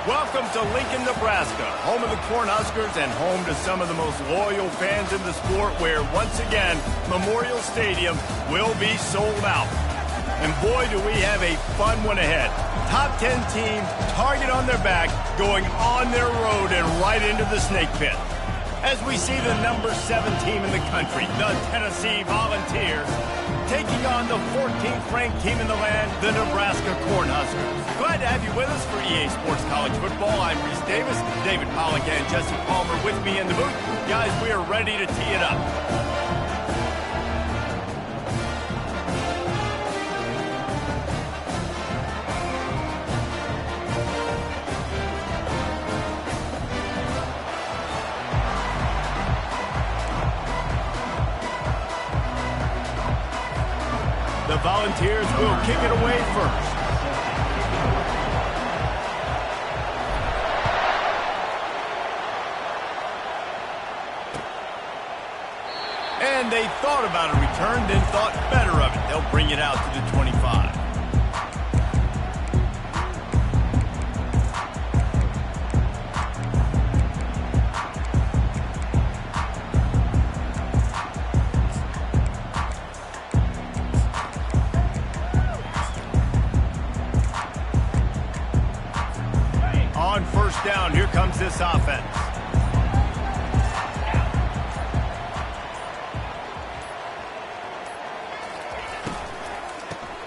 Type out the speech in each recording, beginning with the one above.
Welcome to Lincoln, Nebraska, home of the Cornhuskers and home to some of the most loyal fans in the sport where, once again, Memorial Stadium will be sold out. And boy, do we have a fun one ahead. Top 10 team, target on their back, going on their road and right into the snake pit. As we see the number 7 team in the country, the Tennessee Volunteers, taking on the 14th ranked team in the land, the Nebraska Cornhuskers. Glad to have you with us for EA Sports College Football. I'm Reese Davis, David Pollack and Jesse Palmer with me in the booth. Guys, we are ready to tee it up. The Volunteers will kick it away first. And they thought about a return, then thought better of it. They'll bring it out to the 25. On first down, here comes this offense.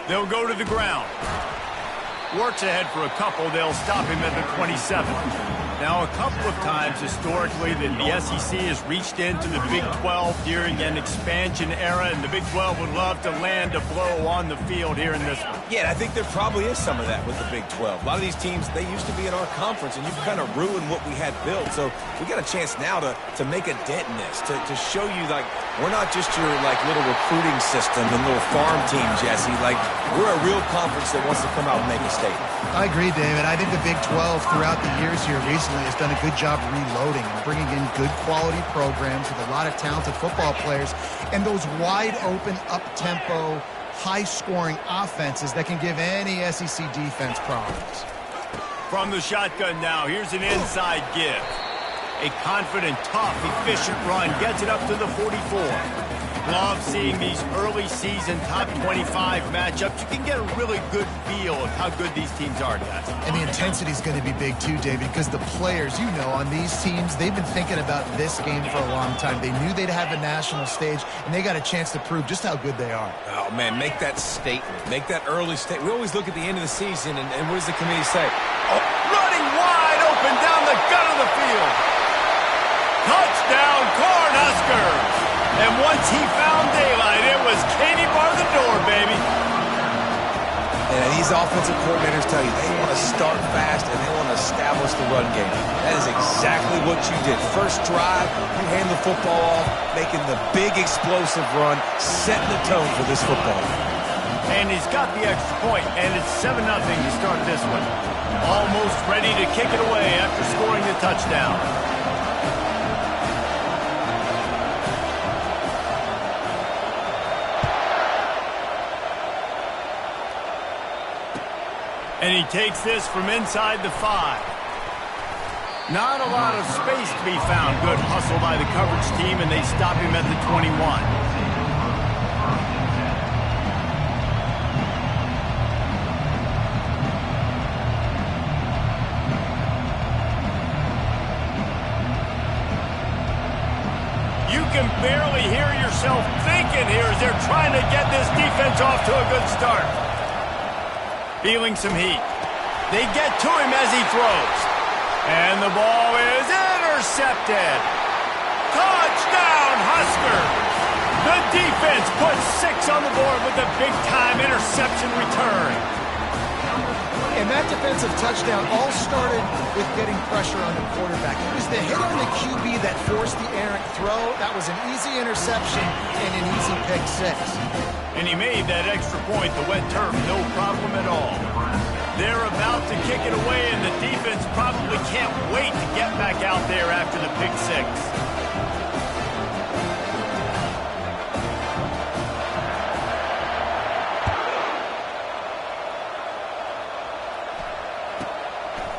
They'll go to the ground. Works ahead for a couple. They'll stop him at the 27. Now, a couple of times historically that the SEC has reached into the Big 12 during an expansion era, and the Big 12 would love to land a blow on the field here in this one. Yeah, I think there probably is some of that with the Big 12. A lot of these teams, they used to be in our conference, and you've kind of ruined what we had built. So we got a chance now to make a dent in this, to show you, like, we're not just your, like, little recruiting system and little farm team, Jesse. Like, we're a real conference that wants to come out and make a statement. I agree, David. I think the Big 12 throughout the years here recently has done a good job reloading and bringing in good quality programs with a lot of talented football players and those wide open, up-tempo, high-scoring offenses that can give any SEC defense problems. From the shotgun now, here's an inside give. A confident, tough, efficient run gets it up to the 44. Love seeing these early season top 25 matchups. You can get a really good feel of how good these teams are, guys. And the intensity is going to be big too, David, because the players, you know, on these teams, they've been thinking about this game for a long time. They knew they'd have a national stage, and they got a chance to prove just how good they are. Oh, man, make that statement. Make that early statement. We always look at the end of the season, and what does the committee say? Oh, running wide open down the gut of the field. Touchdown, Cornhuskers! And once he found daylight, it was Katie bar the door, baby. And these offensive coordinators tell you they want to start fast and they want to establish the run game. That is exactly what you did. First drive, you hand the football off, making the big explosive run, setting the tone for this football. And he's got the extra point, and it's 7-0 to start this one. Almost ready to kick it away after scoring the touchdown. And he takes this from inside the 5. Not a lot of space to be found. Good hustle by the coverage team, and they stop him at the 21. You can barely hear yourself thinking here as they're trying to get this defense off to a good start. Feeling some heat. They get to him as he throws. And the ball is intercepted. Touchdown, Huskers! The defense puts 6 on the board with a big-time interception return. And that defensive touchdown all started with getting pressure on the quarterback. It was the hit on the QB that forced the errant throw. That was an easy interception and an easy pick 6. And he made that extra point, the wet turf, no problem at all. They're about to kick it away, and the defense probably can't wait to get back out there after the pick 6.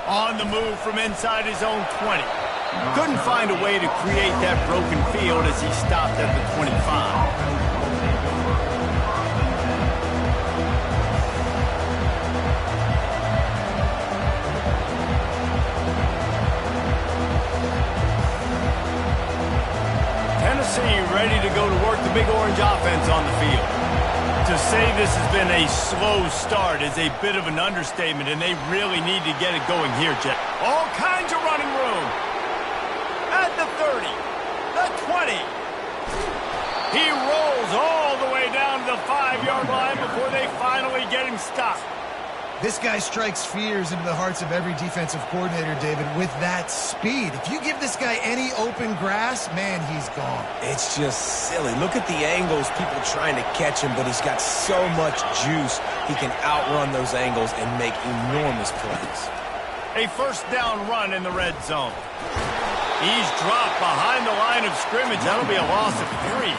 On the move from inside his own 20. Couldn't find a way to create that broken field as he stopped at the 25. Tennessee ready to go to work the Big Orange offense on the field. To say this has been a slow start is a bit of an understatement, and they really need to get it going here, Jet. All kinds of running room. At the 30, the 20. He rolls all the way down to the 5-yard line before they finally get him stopped. This guy strikes fears into the hearts of every defensive coordinator, David, with that speed. If you give this guy any open grass, man, he's gone. It's just silly. Look at the angles, people trying to catch him, but he's got so much juice. He can outrun those angles and make enormous plays. A first down run in the red zone. He's dropped behind the line of scrimmage. That'll be a loss of 3.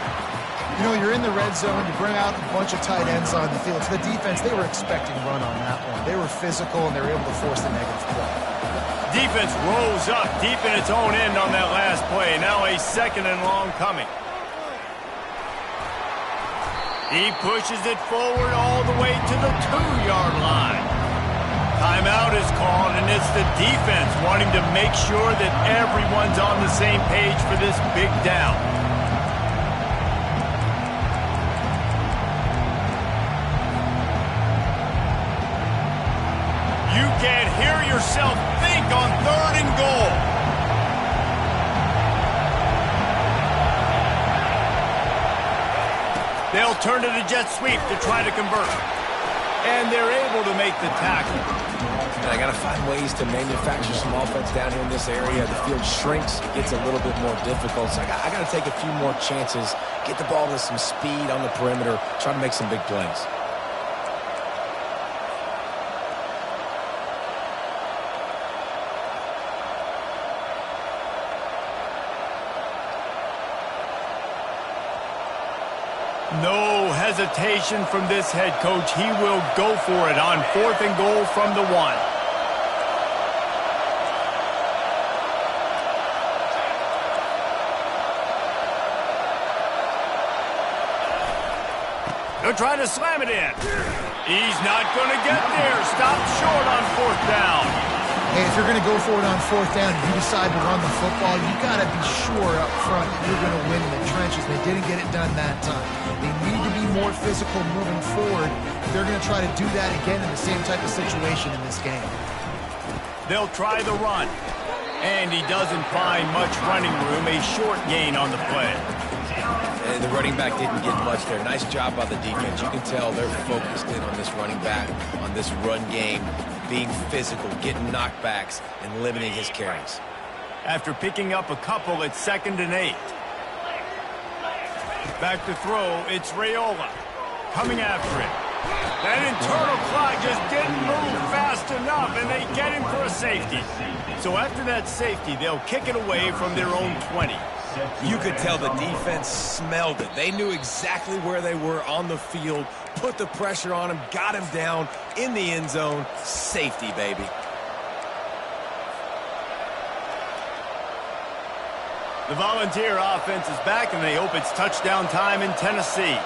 You know, you're in the red zone, you bring out a bunch of tight ends on the field. So the defense, they were expecting run on that one. They were physical, and they were able to force the negative play. Defense rose up deep in its own end on that last play. Now a 2nd and long coming. He pushes it forward all the way to the 2-yard line. Timeout is called, and it's the defense wanting to make sure that everyone's on the same page for this big down. You can't hear yourself think on 3rd and goal. They'll turn to the jet sweep to try to convert. And they're able to make the tackle. And I got to find ways to manufacture some offense down here in this area. The field shrinks. It gets a little bit more difficult. So I got to take a few more chances, get the ball with some speed on the perimeter, try to make some big plays. No hesitation from this head coach. He will go for it on 4th and goal from the 1. They'll try to slam it in. He's not going to get there. Stopped short on 4th down. Hey, if you're going to go for it on 4th down and you decide to run the football, you got to be sure up front that you're going to win in the trenches. They didn't get it done that time. They need to be more physical moving forward. They're going to try to do that again in the same type of situation in this game. They'll try the run. And he doesn't find much running room. A short gain on the play. And the running back didn't get much there. Nice job by the defense. You can tell they're focused in on this running back, on this run game, being physical, getting knockbacks, and limiting his carries. After picking up a couple at 2nd and 8. Back to throw, it's Raiola. Coming after it. That internal clock just didn't move fast enough, and they get him for a safety. So after that safety, they'll kick it away from their own 20. You could tell the defense smelled it. They knew exactly where they were on the field, put the pressure on him, got him down in the end zone. Safety, baby. The Volunteer offense is back, and they hope it's touchdown time in Tennessee.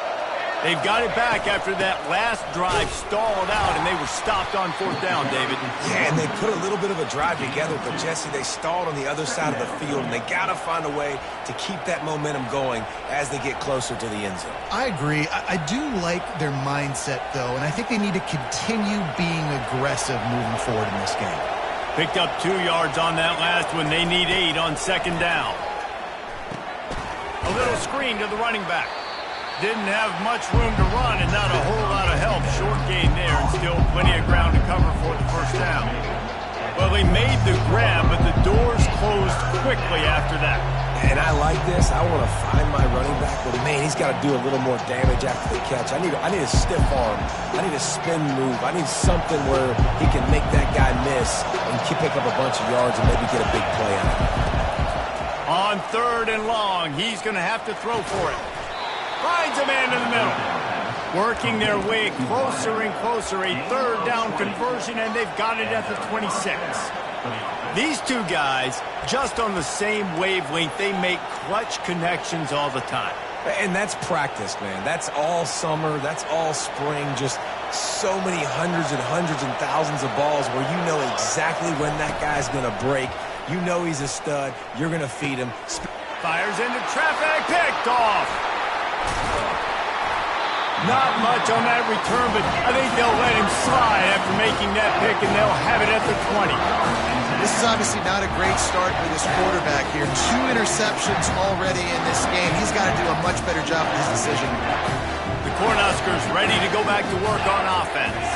They've got it back after that last drive stalled out, and they were stopped on 4th down, David. Yeah, and they put a little bit of a drive together, but, Jesse, they stalled on the other side of the field, and they got to find a way to keep that momentum going as they get closer to the end zone. I agree. I do like their mindset, though, and I think they need to continue being aggressive moving forward in this game. Picked up 2 yards on that last one. They need 8 on 2nd down. A little screen to the running back. Didn't have much room to run and not a whole lot of help. Short gain there and still plenty of ground to cover for the first down. Well, they made the grab, but the doors closed quickly after that. And I like this. I want to find my running back, but, man, he's got to do a little more damage after the catch. I need a stiff arm. I need a spin move. I need something where he can make that guy miss and pick up a bunch of yards and maybe get a big play out of it. On 3rd and long, he's going to have to throw for it. Finds a man in the middle. Working their way closer and closer. A 3rd down conversion, and they've got it at the 26. These two guys, just on the same wavelength, they make clutch connections all the time. And that's practice, man. That's all summer. That's all spring. Just so many hundreds and thousands of balls where you know exactly when that guy's going to break. You know he's a stud. You're going to feed him. Fires into traffic. Picked off. Not much on that return, but I think they'll let him slide after making that pick, and they'll have it at the 20. This is obviously not a great start for this quarterback here. 2 interceptions already in this game. He's got to do a much better job with his decision. The Cornhuskers ready to go back to work on offense.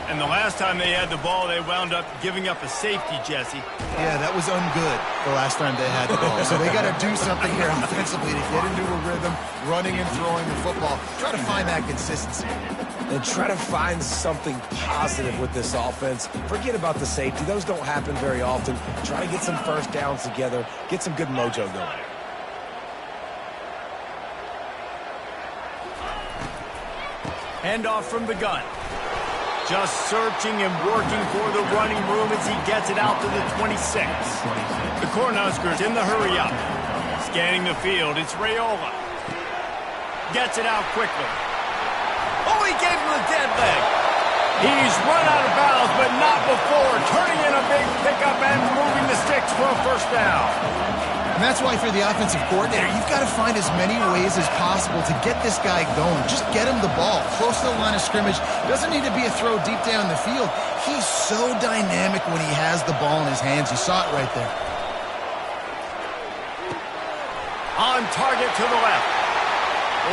And the last time they had the ball, they wound up giving up a safety, Jesse. Yeah, that was ungood the last time they had the ball. So they got to do something here offensively to get into a rhythm, running and throwing the football. Try to find that consistency. And try to find something positive with this offense. Forget about the safety. Those don't happen very often. Try to get some first downs together. Get some good mojo going. Handoff from the gun. Just searching and working for the running room as he gets it out to the 26. The Cornhuskers in the hurry up. Scanning the field, it's Raiola. Gets it out quickly. Oh, he gave him the dead leg. He's run out of bounds, but not before. Turning in a big pickup and moving the sticks for a first down. And that's why for the offensive coordinator, you've got to find as many ways as possible to get this guy going. Just get him the ball close to the line of scrimmage. Doesn't need to be a throw deep down the field. He's so dynamic when he has the ball in his hands. You saw it right there. On target to the left.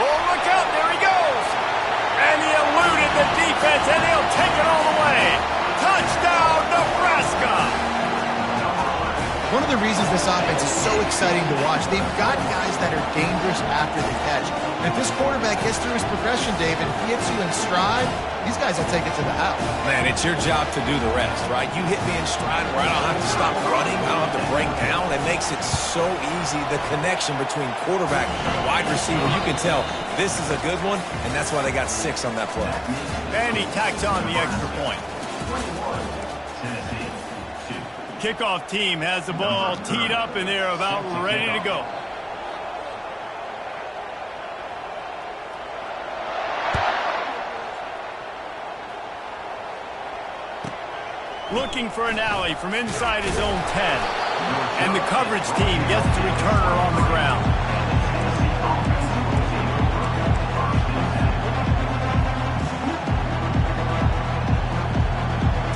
Oh, look out. There he goes. And he eluded the defense, and he'll take it all the way. Touchdown, Nebraska. One of the reasons this offense is so exciting to watch, they've got guys that are dangerous after the catch. And if this quarterback gets through his progression, David, gets you in stride, these guys will take it to the house. Man, it's your job to do the rest, right? You hit me in stride where I don't have to stop running. I don't have to break down. It makes it so easy. The connection between quarterback and wide receiver, you can tell this is a good one, and that's why they got 6 on that play. And he tacks on the extra point. Kickoff team has the ball teed up, and they're about ready to go. Looking for an alley from inside his own 10. And the coverage team gets the returner on the ground.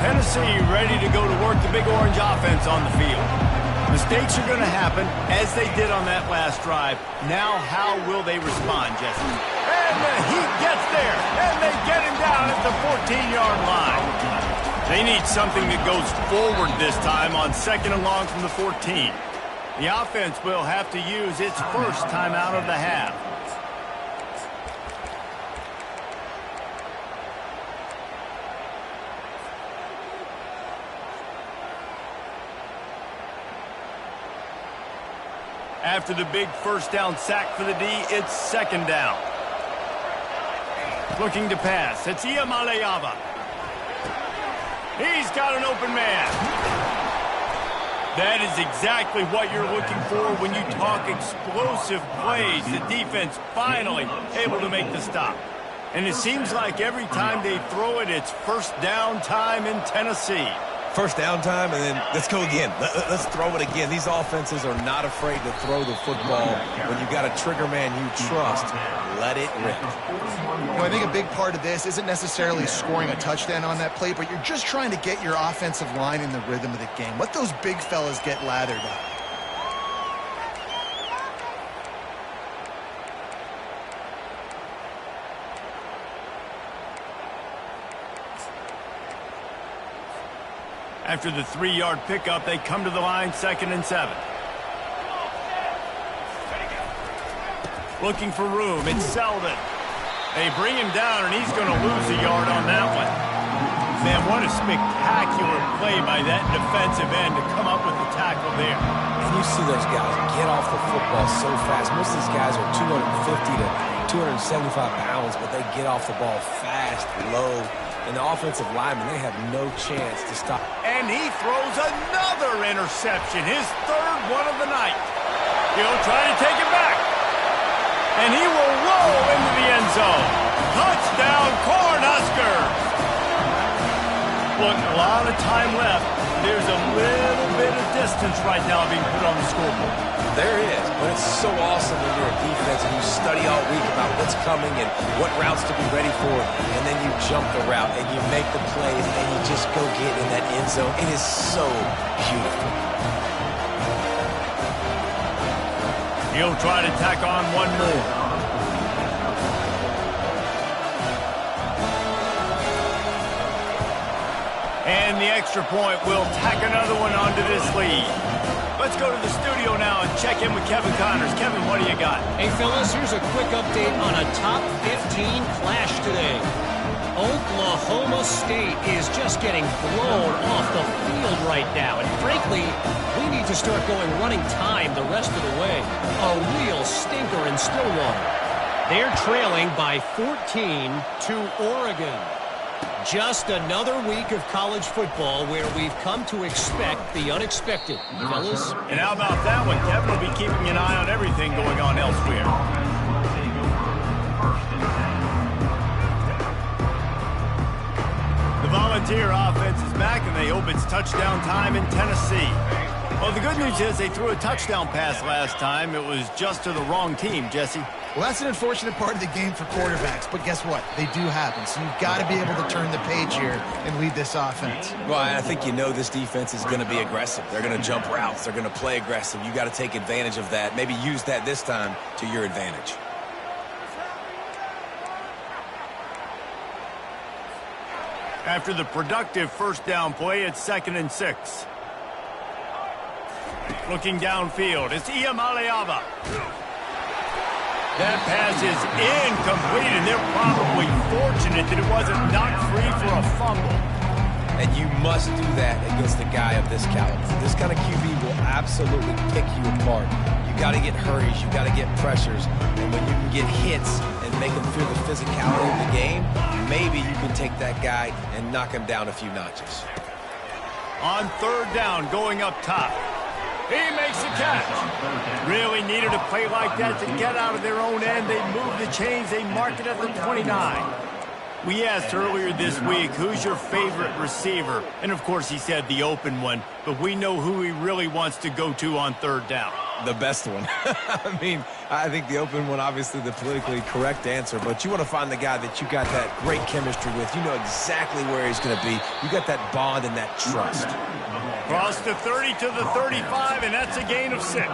Tennessee ready to go to work the Big Orange offense on the field. Mistakes are going to happen, as they did on that last drive. Now, how will they respond, Jesse? And the Heat gets there, and they get him down at the 14-yard line. They need something that goes forward this time on 2nd and long from the 14. The offense will have to use its first timeout of the half. After the big first down sack for the D, it's 2nd down. Looking to pass. It's Iamaleava. He's got an open man. That is exactly what you're looking for when you talk explosive plays. The defense finally able to make the stop. And it seems like every time they throw it, it's first down time in Tennessee. First down time, and then let's go again. Let's throw it again. These offenses are not afraid to throw the football. When you've got a trigger man you trust, let it rip. Well, I think a big part of this isn't necessarily scoring a touchdown on that play, but you're just trying to get your offensive line in the rhythm of the game. Let those big fellas get lathered up. After the 3-yard pickup, they come to the line, 2nd and 7. Looking for room, it's Selden. They bring him down, and he's going to lose a yard on that one. Man, what a spectacular play by that defensive end to come up with the tackle there. And you see those guys get off the football so fast. Most of these guys are 250 to 275 pounds, but they get off the ball fast, low, and the offensive linemen, they have no chance to stop. And he throws another interception, his third one of the night. He'll try to take it back. And he will roll into the end zone. Touchdown, Cornhuskers! Look, a lot of time left. There's a little bit of distance right now being put on the scoreboard. There is, but it's so awesome when you're a defense and you study all week about what's coming and what routes to be ready for, and then you jump the route and you make the plays and you just go get in that end zone. It is so beautiful. He'll try to tack on one more. And the extra point will tack another one onto this lead. Let's go to the studio now and check in with Kevin Connors. Kevin, what do you got? Hey, fellas, here's a quick update on a top 15 clash today. Oklahoma State is just getting blown off the field right now. And frankly, we need to start going running time the rest of the way. A real stinker in Stillwater. They're trailing by 14 to Oregon. Just another week of college football where we've come to expect the unexpected, fellas. And how about that one? Kevin will be keeping an eye on everything going on elsewhere. The Volunteer offense is back, and they hope it's touchdown time in Tennessee. Well, the good news is they threw a touchdown pass last time. It was just to the wrong team, Jesse. Well, that's an unfortunate part of the game for quarterbacks, but guess what? They do happen, so you've got to be able to turn the page here and lead this offense. Well, I think you know this defense is going to be aggressive. They're going to jump routes. They're going to play aggressive. You got to take advantage of that. Maybe use that this time to your advantage. After the productive first down play, it's 2nd and 6. Looking downfield, it's Iamaleava. That pass is incomplete, and they're probably fortunate that it wasn't knocked free for a fumble. And you must do that against a guy of this caliber. This kind of QB will absolutely pick you apart. You got to get hurries, you got to get pressures, and when you can get hits and make them feel the physicality of the game, maybe you can take that guy and knock him down a few notches. On 3rd down, going up top. He makes the catch. Really needed a play like that to get out of their own end. They move the chains. They mark it at the 29. We asked earlier this week, who's your favorite receiver? And, of course, he said the open one. But we know who he really wants to go to on 3rd down. The best one. I mean, I think the open one, obviously the politically correct answer, but you want to find the guy that you got that great chemistry with. You know exactly where he's going to be. You got that bond and that trust. Cross the 30 to the 35, and that's a gain of 6.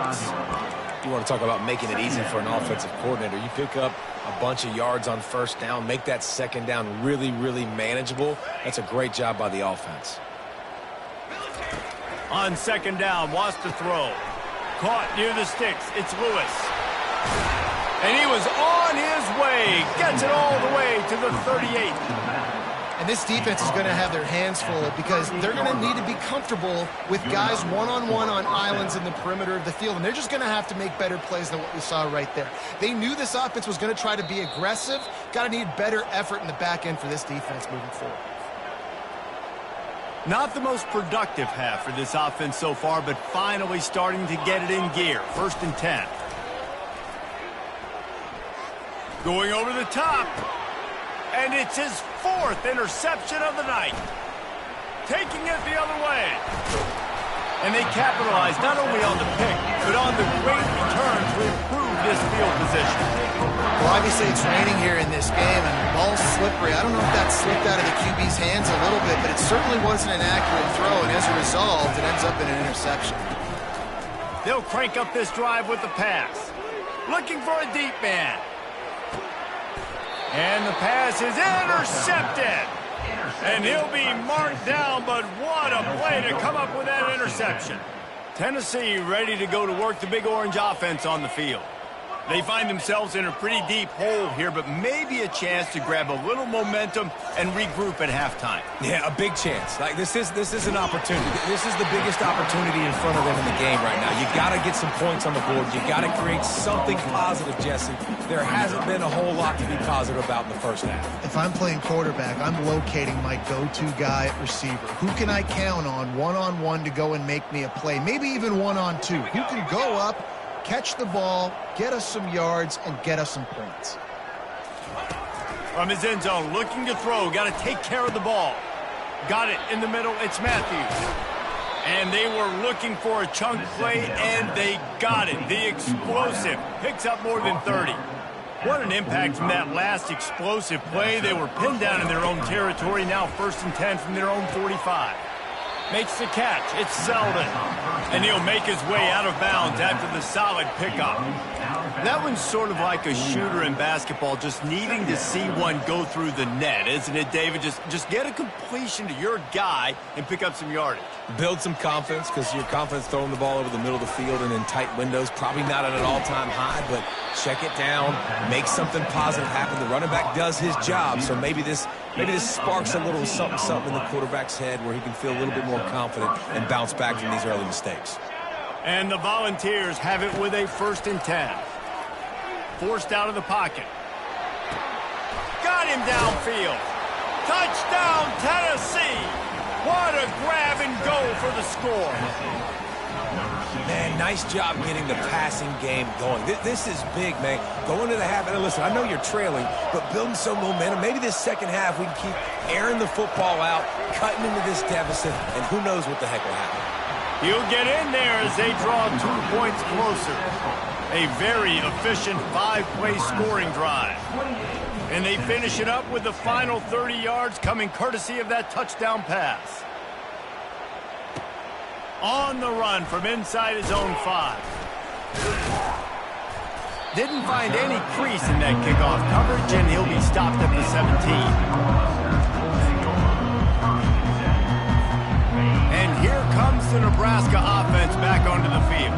You want to talk about making it easy for an offensive coordinator. You pick up a bunch of yards on 1st down, make that 2nd down really, really manageable. That's a great job by the offense. On 2nd down, wants to throw. Caught near the sticks. It's Lewis. And he was on his way. Gets it all the way to the 38. And this defense is going to have their hands full because they're going to need to be comfortable with guys one-on-one on islands in the perimeter of the field. And they're just going to have to make better plays than what we saw right there. They knew this offense was going to try to be aggressive. Got to need better effort in the back end for this defense moving forward. Not the most productive half for this offense so far, but finally starting to get it in gear. 1st and 10. Going over the top. And it's his 4th interception of the night. Taking it the other way. And they capitalize not only on the pick, but on the great return to improve this field position. Well, obviously it's raining here in this game, and the ball's slippery. I don't know if that slipped out of the QB's hands a little bit, but it certainly wasn't an accurate throw, and as a result, it ends up in an interception. They'll crank up this drive with the pass. Looking for a deep man. And the pass is intercepted. And he'll be marked down, but what a play to come up with that interception. Tennessee ready to go to work, the Big Orange offense on the field. They find themselves in a pretty deep hole here, but maybe a chance to grab a little momentum and regroup at halftime. Yeah, a big chance. Like this is an opportunity. This is the biggest opportunity in front of them in the game right now. You got to get some points on the board. You got to create something positive, Jesse. There hasn't been a whole lot to be positive about in the first half. If I'm playing quarterback, I'm locating my go-to guy at receiver. Who can I count on one-on-one to go and make me a play? Maybe even one-on-two. Who can go up, catch the ball, get us some yards, and get us some points. From his end zone, looking to throw. Got to take care of the ball. Got it in the middle. It's Matthews. And they were looking for a chunk play, and they got it. The explosive picks up more than 30. What an impact from that last explosive play. They were pinned down in their own territory. Now 1st and 10 from their own 45. Makes the catch. It's Selden. And he'll make his way out of bounds after the solid pickup. That one's sort of like a shooter in basketball, just needing to see one go through the net, isn't it, David? Just get a completion to your guy and pick up some yardage. Build some confidence, because your confidence throwing the ball over the middle of the field and in tight windows, probably not at an all-time high, but check it down, make something positive happen. The running back does his job, so maybe this sparks a little something in the quarterback's head where he can feel a little bit more confident and bounce back from these early mistakes. And the Volunteers have it with a 1st and 10. Forced out of the pocket. Got him downfield. Touchdown, Tennessee. What a grab and go for the score. Man, nice job getting the passing game going. This is big, man. Going to the half, and listen, I know you're trailing, but building some momentum. Maybe this second half we can keep airing the football out, cutting into this deficit, and who knows what the heck will happen. He'll get in there as they draw 2 points closer. A very efficient 5-play scoring drive. And they finish it up with the final 30 yards coming courtesy of that touchdown pass. On the run from inside his own 5. Didn't find any crease in that kickoff coverage, and he'll be stopped at the 17. And here comes the Nebraska offense back onto the field.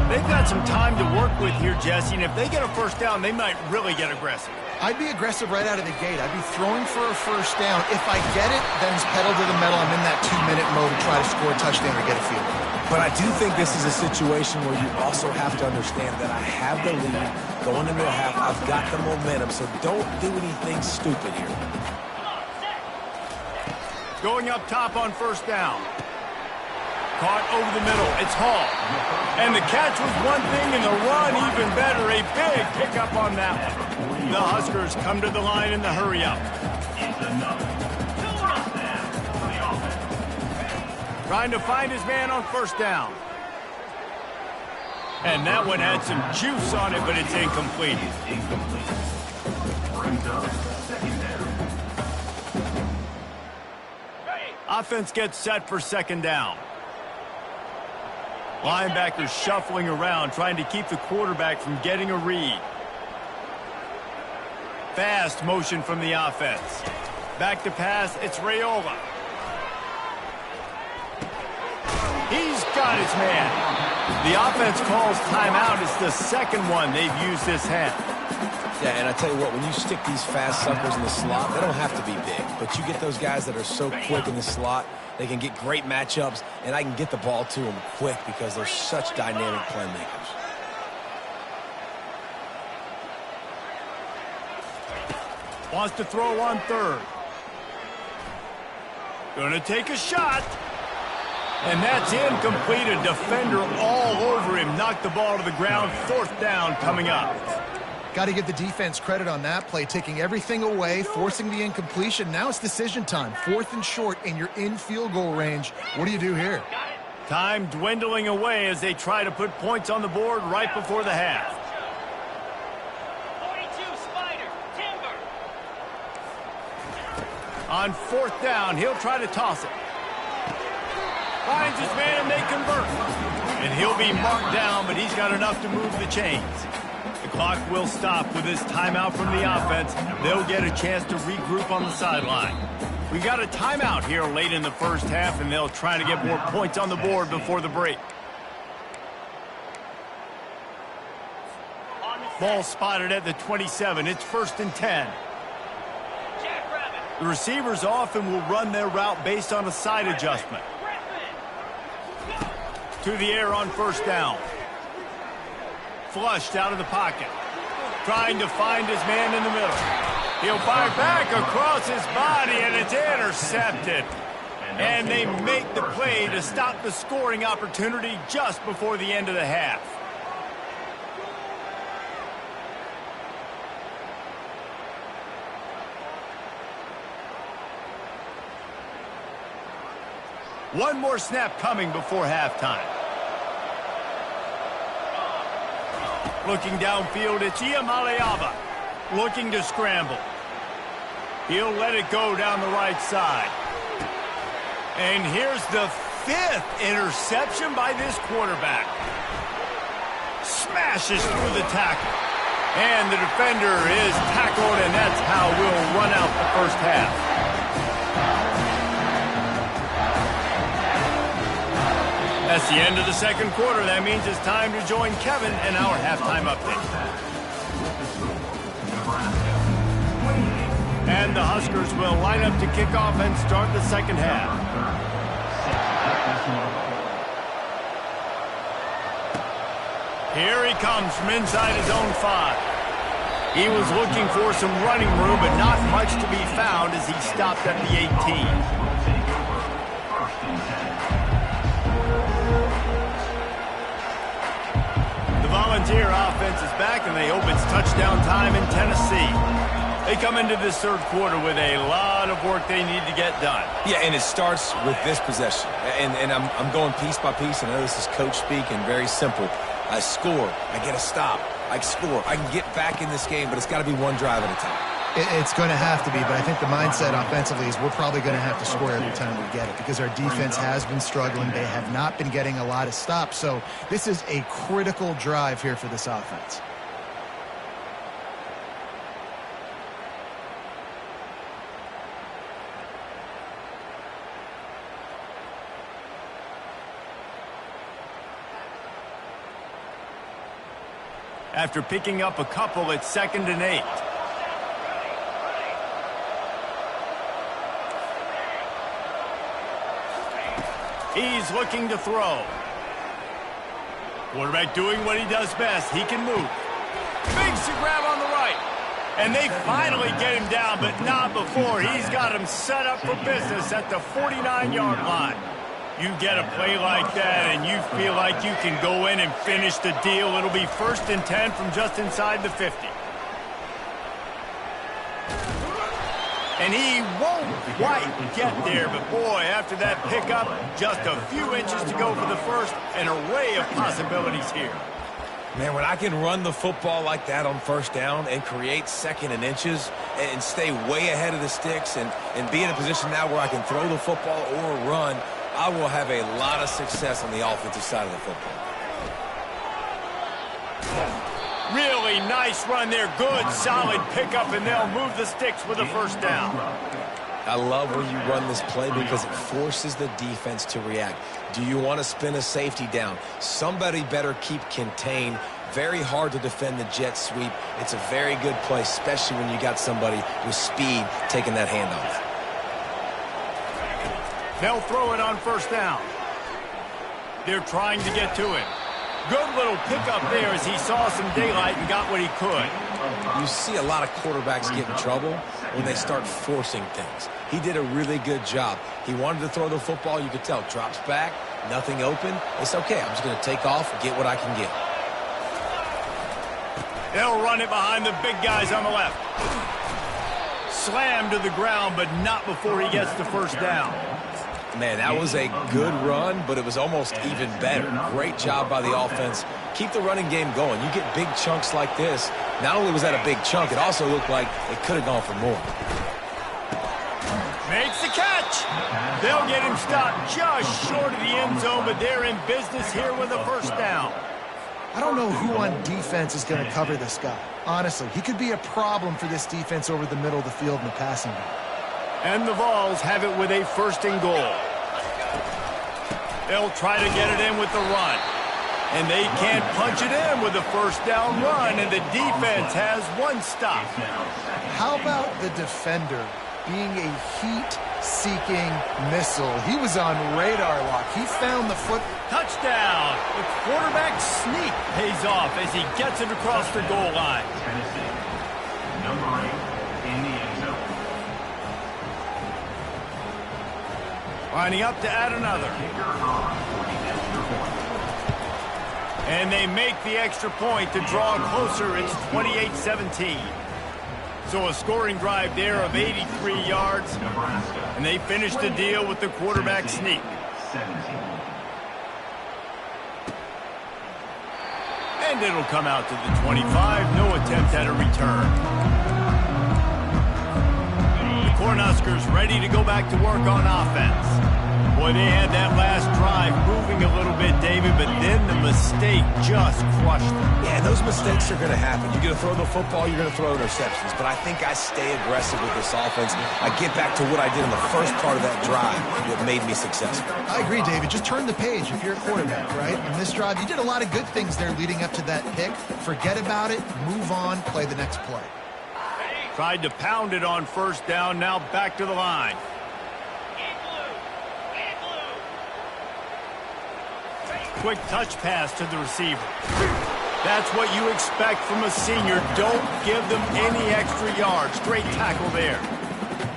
They've got some time to work with here, Jesse, and if they get a 1st down, they might really get aggressive. I'd be aggressive right out of the gate. I'd be throwing for a 1st down. If I get it, then it's pedal to the metal. I'm in that 2-minute mode to try to score a touchdown or get a field goal. But I do think this is a situation where you also have to understand that I have the lead going into the half. I've got the momentum, so don't do anything stupid here. Going up top on 1st down. Caught over the middle. It's Hall. And the catch was one thing, and the run even better. A big pickup on that one. The Huskers come to the line in the hurry-up. Trying to find his man on 1st down. And that one had some juice on it, but it's incomplete. Offense gets set for 2nd down. Linebackers shuffling around, trying to keep the quarterback from getting a read. Fast motion from the offense. Back to pass, it's Raiola. He's got his man. The offense calls timeout. It's the 2nd one they've used this half. Yeah, and I tell you what, when you stick these fast suckers in the slot, they don't have to be big. But you get those guys that are so quick in the slot, they can get great matchups, and I can get the ball to them quick because they're such dynamic playmakers. Wants to throw on 3rd. Gonna take a shot. And that's incomplete. A defender all over him. Knocked the ball to the ground. 4th down coming up. Got to give the defense credit on that play, taking everything away, forcing the incompletion. Now it's decision time. 4th and short, and you're in field goal range. What do you do here? Time dwindling away as they try to put points on the board right before the half. 42, Spider, Timber. On 4th down, he'll try to toss it. Finds his man, and they convert. And he'll be marked down, but he's got enough to move the chains. The clock will stop with this timeout from the offense. They'll get a chance to regroup on the sideline. We got a timeout here late in the 1st half, and they'll try to get more points on the board before the break. On the Ball spotted at the 27. It's 1st and 10. The receivers often will run their route based on a side adjustment. To the air on 1st down. Flushed out of the pocket. Trying to find his man in the middle. He'll fire back across his body, and it's intercepted. And they make the play to stop the scoring opportunity just before the end of the half. One more snap coming before halftime. Looking downfield, it's Iamaleava looking to scramble. He'll let it go down the right side. And here's the 5th interception by this quarterback. Smashes through the tackle. And the defender is tackled, and that's how we'll run out the first half. That's the end of the second quarter. That means it's time to join Kevin in our halftime update. And the Huskers will line up to kick off and start the second half. Here he comes from inside his own 5. He was looking for some running room, but not much to be found as he stopped at the 18. Volunteer offense is back, and they open touchdown time in Tennessee. They come into this third quarter with a lot of work they need to get done. Yeah, and it starts with this possession. And I'm going piece by piece. I know this is coach speak and very simple. I score. I get a stop. I score. I can get back in this game, but it's got to be one drive at a time. It's going to have to be, but I think the mindset offensively is we're probably going to have to score every time we get it because our defense has been struggling. They have not been getting a lot of stops, so this is a critical drive here for this offense. After picking up a couple, it's 2nd and 8. He's looking to throw. Quarterback doing what he does best. He can move. Makes the grab on the right. And they finally get him down, but not before. He's got him set up for business at the 49-yard line. You get a play like that, and you feel like you can go in and finish the deal. It'll be 1st and 10 from just inside the 50. And he won't quite get there, but boy, after that pickup, just a few inches to go for the first. An array of possibilities here. Man, when I can run the football like that on 1st down and create 2nd and inches and stay way ahead of the sticks and be in a position now where I can throw the football or run, I will have a lot of success on the offensive side of the football. Really nice run there. Good, solid pickup, and they'll move the sticks with a 1st down. I love when you run this play because it forces the defense to react. Do you want to spin a safety down? Somebody better keep contained. Very hard to defend the jet sweep. It's a very good play, especially when you got somebody with speed taking that handoff. They'll throw it on 1st down. They're trying to get to him. Good little pickup there as he saw some daylight and got what he could. You see a lot of quarterbacks get in trouble when they start forcing things. He did a really good job. He wanted to throw the football. You could tell. Drops back, nothing open. It's okay. I'm just going to take off and get what I can get. They'll run it behind the big guys on the left. Slammed to the ground, but not before he gets the 1st down. Man, that was a good run, but it was almost even better. Great job by the offense. Keep the running game going. You get big chunks like this. Not only was that a big chunk, it also looked like it could have gone for more. Makes the catch. They'll get him stopped just short of the end zone, but they're in business here with a 1st down. I don't know who on defense is going to cover this guy. Honestly, he could be a problem for this defense over the middle of the field in the passing game. And the Vols have it with a 1st and goal. They'll try to get it in with the run. And they can't punch it in with a first down run, and the defense has one stop. How about the defender being a heat-seeking missile? He was on radar lock. He found the foot. Touchdown! The quarterback sneak pays off as he gets it across the goal line. Number 8 in the end zone. Lining up to add another. And they make the extra point to draw closer. It's 28-17. So a scoring drive there of 83 yards. And they finish the deal with the quarterback sneak. And it'll come out to the 25. No attempt at a return. The Cornhuskers ready to go back to work on offense. Boy, they had that last drive moving a little bit, David, but then the mistake just crushed them. Yeah, those mistakes are going to happen. You're going to throw the football, you're going to throw interceptions. But I think I stay aggressive with this offense. I get back to what I did in the first part of that drive that made me successful. I agree, David. Just turn the page if you're a quarterback, right? In this drive, you did a lot of good things there leading up to that pick. Forget about it, move on, play the next play. Tried to pound it on first down, now back to the line. Quick touch pass to the receiver. That's what you expect from a senior. Don't give them any extra yards. Great tackle there.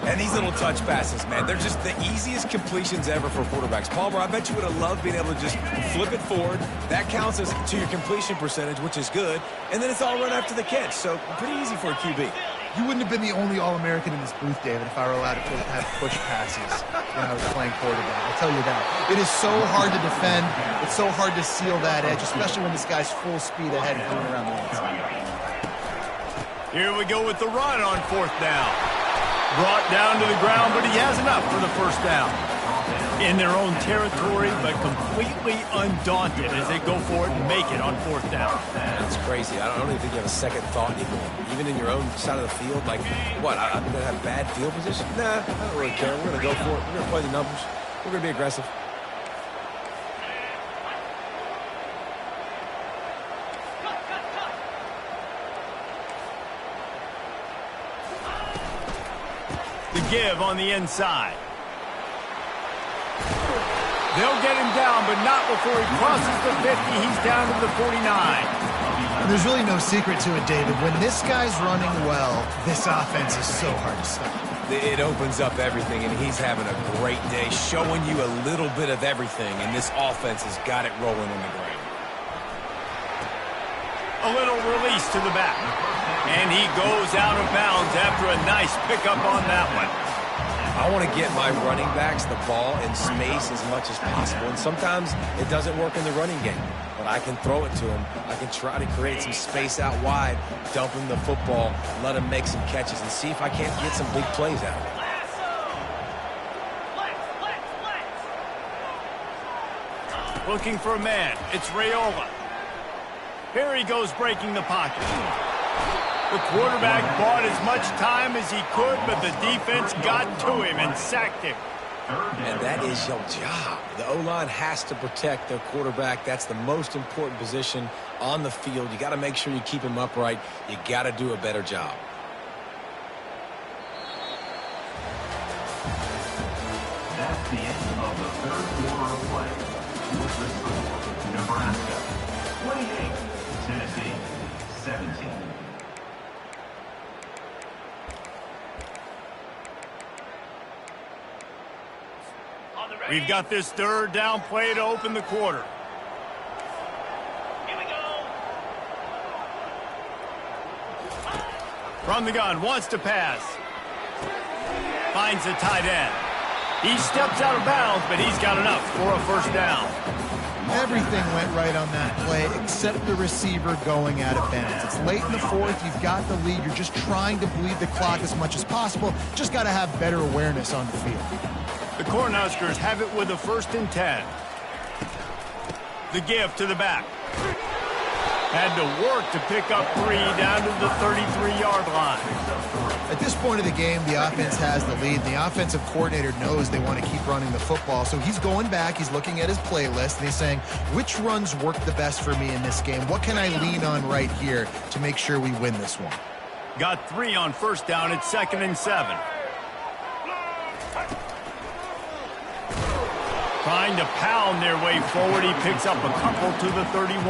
And these little touch passes, man, they're just the easiest completions ever for quarterbacks. Palmer, I bet you would have loved being able to just flip it forward. That counts as to your completion percentage, which is good. And then it's all run after the catch. So pretty easy for a QB. You wouldn't have been the only All-American in this booth, David, if I were allowed to have push passes when I was playing quarterback. I'll tell you that. It is so hard to defend. It's so hard to seal that edge, especially when this guy's full speed ahead and going around the outside. Here we go with the run on fourth down. Brought down to the ground, but he has enough for the first down. In their own territory, but completely undaunted as they go for it and make it on fourth down. That's crazy. I don't even think you have a second thought anymore. Even in your own side of the field, like, what, I'm going to have bad field position? Nah, I don't really care. We're going to go for it. We're going to play the numbers. We're going to be aggressive. The give on the inside. They'll get him down, but not before he crosses the 50. He's down to the 49. And there's really no secret to it, David. When this guy's running well, this offense is so hard to stop. It opens up everything, and he's having a great day, showing you a little bit of everything, and this offense has got it rolling on the ground. A little release to the back. And he goes out of bounds after a nice pickup on that one. I want to get my running backs the ball in space as much as possible. And sometimes it doesn't work in the running game. But I can throw it to him. I can try to create some space out wide, dump him the football, let him make some catches, and see if I can't get some big plays out of it. Looking for a man. It's Raiola. Here he goes breaking the pocket. The quarterback bought as much time as he could, but the defense got to him and sacked him. And that is your job. The O-line has to protect their quarterback. That's the most important position on the field. You got to make sure you keep him upright. You got to do a better job. That's the end of the third quarter of play. With the score, Nebraska 28, Tennessee 17. We've got this third down play to open the quarter. Here we go. From the gun, wants to pass. Finds the tight end. He steps out of bounds, but he's got enough for a first down. Everything went right on that play except the receiver going out of bounds. It's late in the fourth. You've got the lead. You're just trying to bleed the clock as much as possible. Just got to have better awareness on the field. The Cornhuskers have it with a 1st and 10. The give to the back. Had to work to pick up 3 down to the 33-yard line. At this point of the game, the offense has the lead. The offensive coordinator knows they want to keep running the football. So he's going back, he's looking at his playlist, and he's saying, which runs work the best for me in this game? What can I lean on right here to make sure we win this one? Got 3 on first down at 2nd and 7. Trying to pound their way forward. He picks up a couple to the 31.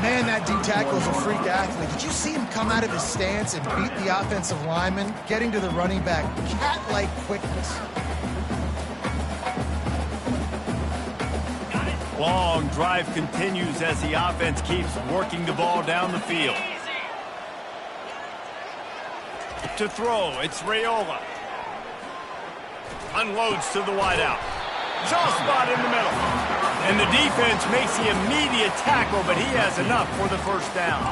Man, that D tackle is a freak athlete. Did you see him come out of his stance and beat the offensive lineman, getting to the running back? Cat-like quickness. Long drive continues as the offense keeps working the ball down the field. To throw, it's Raiola. Unloads to the wideout. Soft spot in the middle. And the defense makes the immediate tackle, but he has enough for the first down.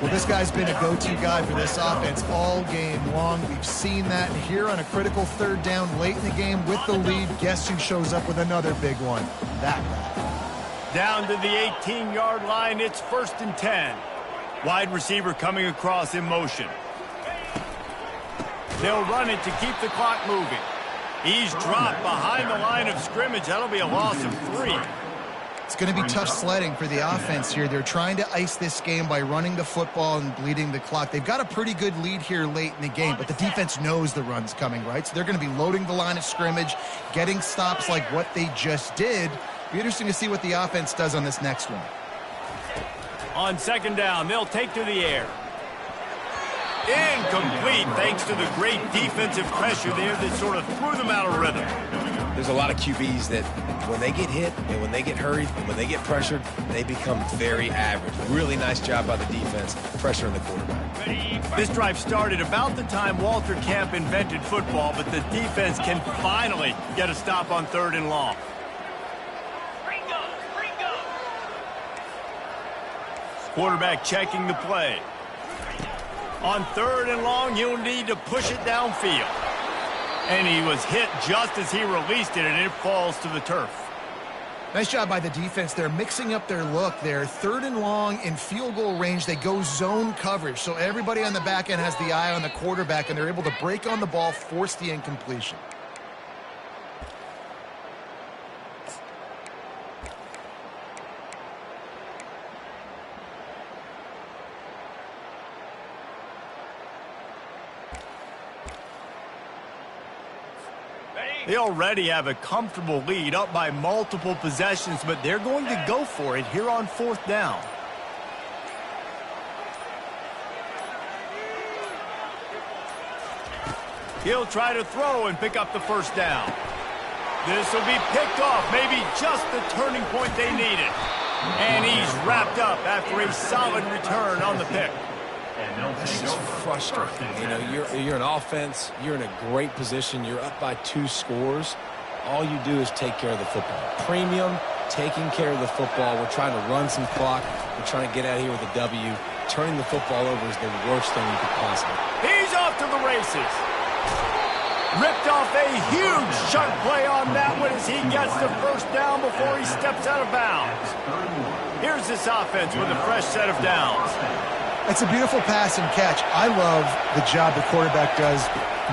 Well, this guy's been a go-to guy for this offense all game long. We've seen that. And here on a critical 3rd down late in the game with the lead, guess who shows up with another big one? That guy. Down to the 18-yard line, it's 1st and 10. Wide receiver coming across in motion. They'll run it to keep the clock moving. He's dropped behind the line of scrimmage. That'll be a loss of 3. It's going to be tough sledding for the offense here. They're trying to ice this game by running the football and bleeding the clock. They've got a pretty good lead here late in the game, but the defense knows the run's coming, right? So they're going to be loading the line of scrimmage, getting stops like what they just did. Be interesting to see what the offense does on this next one. On 2nd down, they'll take to the air. Incomplete, thanks to the great defensive pressure there that sort of threw them out of rhythm. There's a lot of QBs that when they get hit and when they get hurried and when they get pressured, they become very average. Really nice job by the defense pressuring the quarterback. This drive started about the time Walter Camp invented football, but the defense can finally get a stop on 3rd and long. Quarterback checking the play. On 3rd and long, you'll need to push it downfield. And he was hit just as he released it, and it falls to the turf. Nice job by the defense. They're mixing up their look there. 3rd and long in field goal range. They go zone coverage. So everybody on the back end has the eye on the quarterback, and they're able to break on the ball, force the incompletion. They already have a comfortable lead, up by multiple possessions, but they're going to go for it here on 4th down. He'll try to throw and pick up the first down. This will be picked off, maybe just the turning point they needed. And he's wrapped up after a solid return on the pick. This is frustrating. You know, you're an offense. You're in a great position. You're up by 2 scores. All you do is take care of the football. Premium, taking care of the football. We're trying to run some clock. We're trying to get out of here with a W. Turning the football over is the worst thing you could possibly. He's off to the races. Ripped off a huge chunk play on that one as he gets the first down before he steps out of bounds. Here's this offense with a fresh set of downs. It's a beautiful pass and catch. I love the job the quarterback does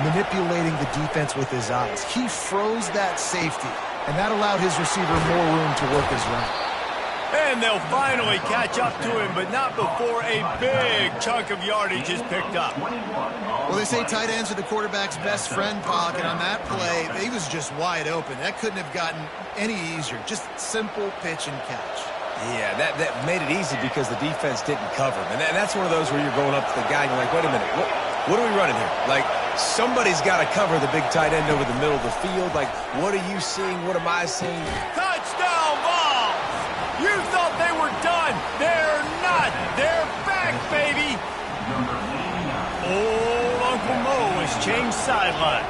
manipulating the defense with his eyes. He froze that safety, and that allowed his receiver more room to work his route. And they'll finally catch up to him, but not before a big chunk of yardage is picked up. Well, they say tight ends are the quarterback's best friend, Pollock, and on that play, he was just wide open. That couldn't have gotten any easier. Just simple pitch and catch. Yeah, that made it easy because the defense didn't cover him. And that's one of those where you're going up to the guy and you're like, wait a minute, what are we running here? Like, somebody's got to cover the big tight end over the middle of the field. Like, what are you seeing? What am I seeing? Touchdown ball! You thought they were done. They're not. They're back, baby. Old Uncle Mo has changed sidelines.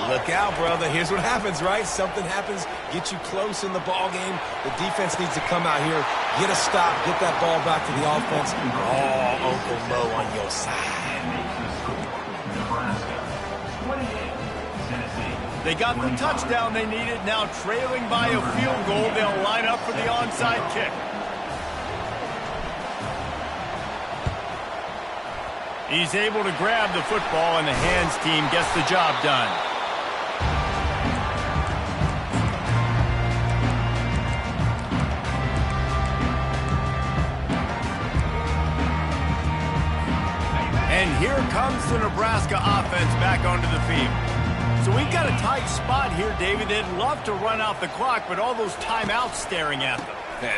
Look out, brother. Here's what happens, right? Something happens, get you close in the ball game. The defense needs to come out here, get a stop, get that ball back to the offense. Oh, Uncle Mo on your side. Nebraska, 28, Tennessee. They got the touchdown they needed. Now trailing by a field goal, they'll line up for the onside kick. He's able to grab the football, and the hands team gets the job done. And here comes the Nebraska offense back onto the field. So we've got a tight spot here, David. They'd love to run out the clock, but all those timeouts staring at them.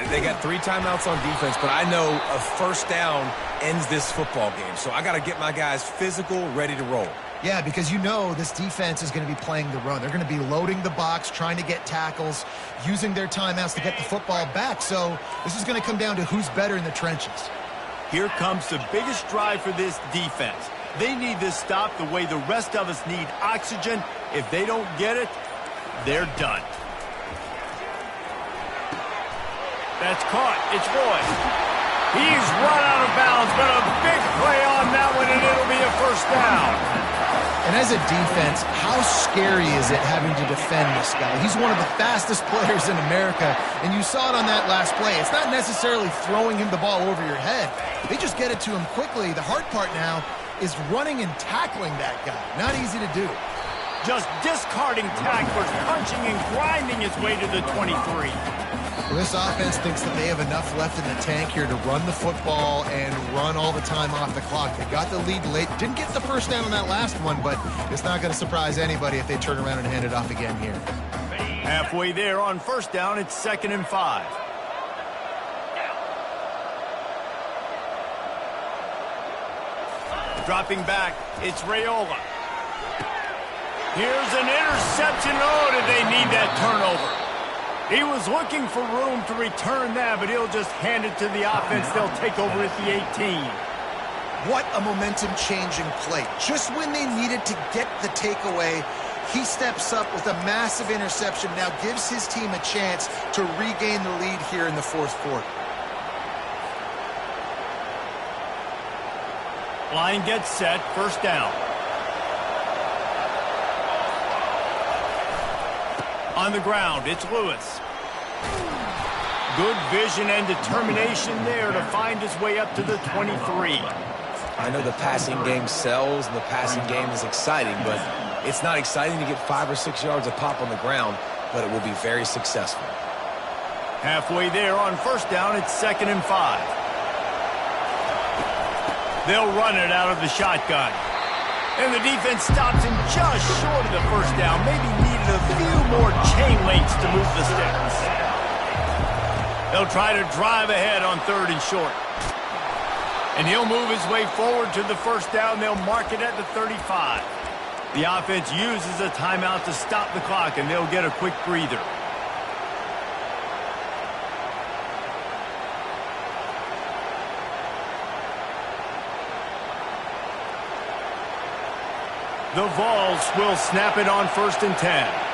They got 3 timeouts on defense, but I know a first down ends this football game. So I got to get my guys physical, ready to roll. Yeah, because you know this defense is going to be playing the run. They're going to be loading the box, trying to get tackles, using their timeouts to get the football back. So this is going to come down to who's better in the trenches. Here comes the biggest drive for this defense. They need this stop the way the rest of us need oxygen. If they don't get it, they're done. That's caught. It's Roy. He's run out of bounds, but a big play on that one, and it'll be a first down. And as a defense, how scary is it having to defend this guy? He's one of the fastest players in America, and you saw it on that last play. It's not necessarily throwing him the ball over your head. They just get it to him quickly. The hard part now is running and tackling that guy. Not easy to do. Just discarding tacklers, punching and grinding his way to the 23. Well, this offense thinks that they have enough left in the tank here to run the football and run all the time off the clock. They got the lead late. Didn't get the first down on that last one, but it's not going to surprise anybody if they turn around and hand it off again here. Halfway there on first down, it's 2nd and 5. Dropping back, it's Raiola. Here's an interception. Oh, did they need that turnover? He was looking for room to return that, but he'll just hand it to the offense. They'll take over at the 18. What a momentum-changing play. Just when they needed to get the takeaway, he steps up with a massive interception, now gives his team a chance to regain the lead here in the fourth quarter. Line gets set, first down. On the ground, it's Lewis. Good vision and determination there to find his way up to the 23. I know the passing game sells and the passing game is exciting, but it's not exciting to get 5 or 6 yards a pop on the ground, but it will be very successful. Halfway there on first down, it's 2nd and 5. They'll run it out of the shotgun. And the defense stops him just short of the first down. Maybe needed a few more chain links to move the sticks. They'll try to drive ahead on 3rd and short. And he'll move his way forward to the first down. They'll mark it at the 35. The offense uses a timeout to stop the clock, and they'll get a quick breather. The Vols will snap it on 1st and 10.